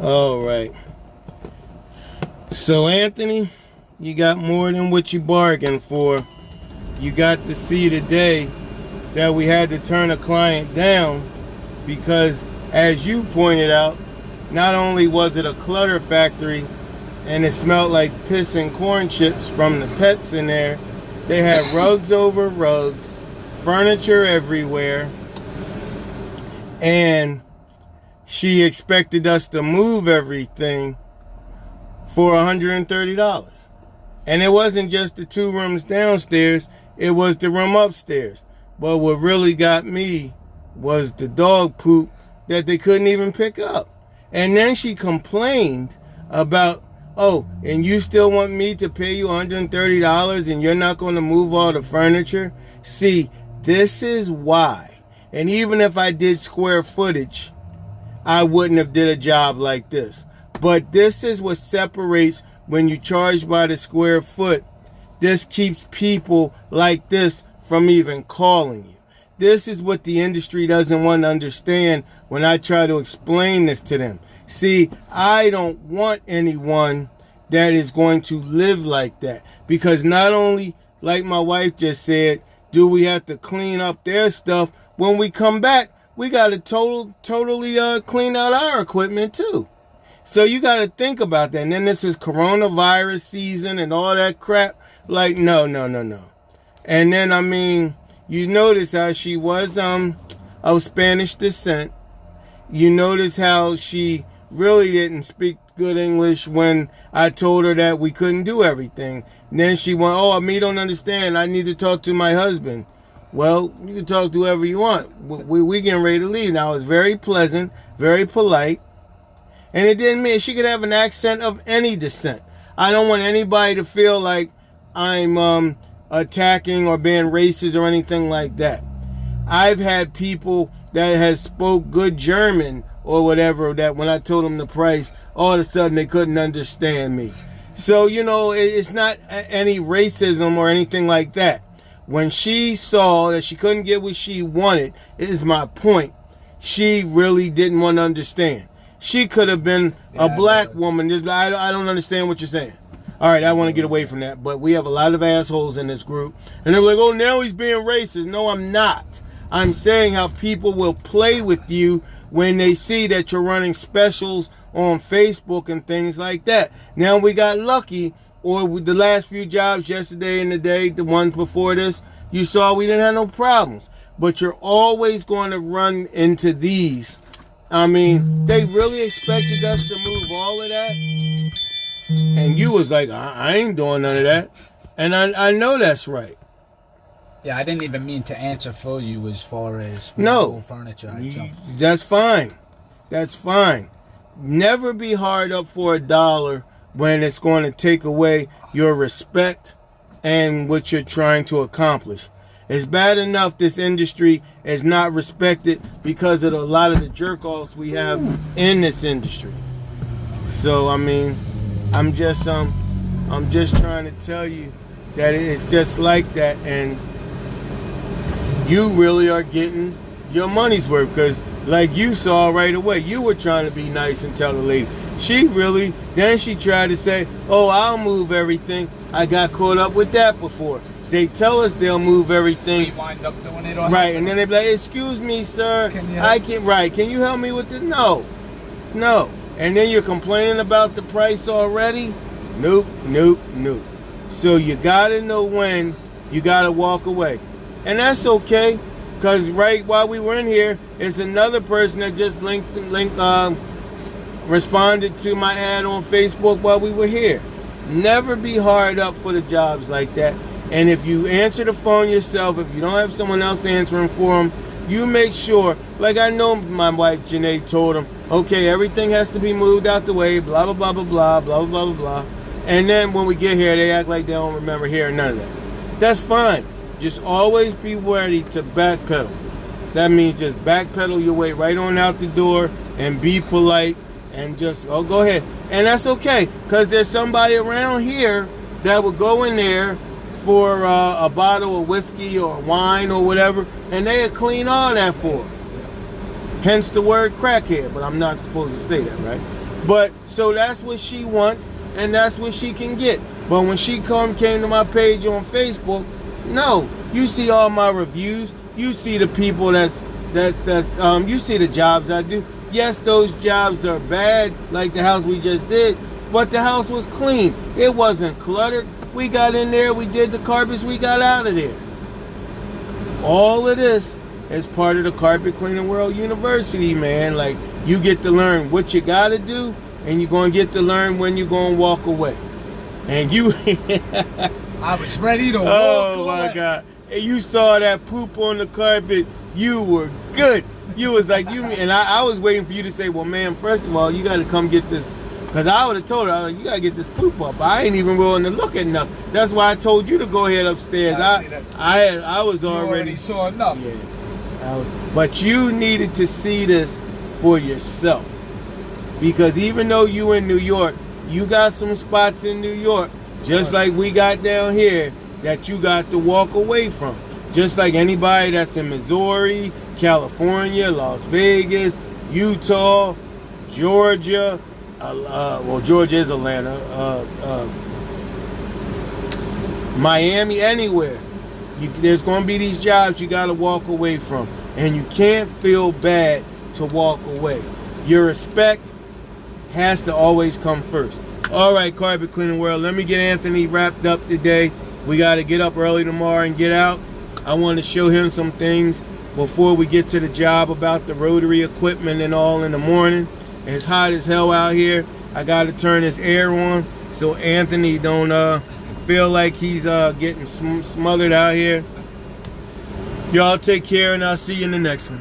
All right. So, Anthony, you got more than what you bargained for. You got to see today that we had to turn a client down because, as you pointed out, not only was it a clutter factory and it smelled like piss and corn chips from the pets in there, they had rugs over rugs, furniture everywhere, and she expected us to move everything for $130. And it wasn't just the 2 rooms downstairs, it was the room upstairs. But what really got me was the dog poop that they couldn't even pick up. And then she complained about, oh, and you still want me to pay you $130 and you're not going to move all the furniture? See, this is why. And even if I did square footage, I wouldn't have did a job like this. But this is what separates when you charge by the square foot. This keeps people like this from even calling you. This is what the industry doesn't want to understand when I try to explain this to them. See, I don't want anyone that is going to live like that. Because not only, like my wife just said, do we have to clean up their stuff, when we come back, we got to totally clean out our equipment too. So you got to think about that. And then this is coronavirus season and all that crap. Like, no. And then, I mean, you notice how she was of Spanish descent. You notice how she really didn't speak good English when I told her that we couldn't do everything. And then she went, oh, me don't understand. I need to talk to my husband. Well, you can talk to whoever you want. We getting ready to leave. Now, it was very pleasant, very polite. And it didn't mean she could have an accent of any descent. I don't want anybody to feel like I'm attacking or being racist or anything like that. I've had people that has spoke good German or whatever that when I told them the price, all of a sudden they couldn't understand me. So, you know, it's not any racism or anything like that. When she saw that she couldn't get what she wanted, is my point, she really didn't want to understand. She could have been a black woman. I don't understand what you're saying. All right, I want to get away from that. But we have a lot of assholes in this group. And they're like, oh, now he's being racist. No, I'm not. I'm saying how people will play with you when they see that you're running specials on Facebook and things like that. Now we got lucky, or with the last few jobs yesterday and the day, the ones before this, you saw we didn't have no problems. But you're always going to run into these. I mean, they really expected us to move all of that. And you was like, I ain't doing none of that. And I know that's right. Yeah, I didn't even mean to answer for you as far as no furniture. That's fine. That's fine. Never be hard up for $1 when it's going to take away your respect and what you're trying to accomplish. It's bad enough this industry is not respected because of a lot of the jerk-offs we have in this industry. So, I mean, I'm just trying to tell you that it's just like that, and you really are getting your money's worth, because like you saw right away, you were trying to be nice and tell the lady. Then she tried to say, oh, I'll move everything. I got caught up with that before. They tell us they'll move everything. We wind up doing it on right, and then they be like, excuse me, sir. Can you help me with this? No. And then you're complaining about the price already? Nope. So you gotta know when you gotta walk away. And that's okay, because right while we were in here, it's another person that just responded to my ad on Facebook while we were here. Never be hard up for the jobs like that. And if you answer the phone yourself, if you don't have someone else answering for them, you make sure, like I know my wife Janae told them, okay, everything has to be moved out the way, blah, blah, blah, blah, blah, blah, blah, blah, blah. And then when we get here, they act like they don't remember hearing none of that. That's fine. Just always be ready to backpedal. That means just backpedal your way right on out the door and be polite and just, oh, go ahead. And that's okay, because there's somebody around here that will go in there for a bottle of whiskey or wine or whatever, and they'll clean all that for her. Hence the word crackhead, but I'm not supposed to say that, right? But so that's what she wants, and that's what she can get. But when she came to my page on Facebook, no, you see all my reviews. You see the people you see the jobs I do. Yes, those jobs are bad, like the house we just did, but the house was clean. It wasn't cluttered. We got in there, we did the carpets, we got out of there. All of this is part of the Carpet Cleaning World University, man. Like, you get to learn what you got to do, and you're going to get to learn when you're going to walk away. And you... I was ready to walk away. Oh, my God. And you saw that poop on the carpet, you were good. You was like, and I was waiting for you to say, well, man, first of all, you got to come get this. Because I would have told her, I was like, you got to get this poop up. I ain't even willing to look at nothing. That's why I told you to go ahead upstairs. I was already saw enough. Yeah, but you needed to see this for yourself. Because even though you in New York, you got some spots in New York, just like we got down here, that you got to walk away from. Just like anybody that's in Missouri, California, Las Vegas, Utah, Georgia, well, Georgia is Atlanta, Miami, anywhere. There's going to be these jobs you got to walk away from. And you can't feel bad to walk away. Your respect has to always come first. All right, Carpet Cleaning World, let me get Anthony wrapped up today. We got to get up early tomorrow and get out. I want to show him some things before we get to the job about the rotary equipment and all in the morning. It's hot as hell out here. I got to turn this air on so Anthony don't feel like he's getting smothered out here. Y'all take care, and I'll see you in the next one.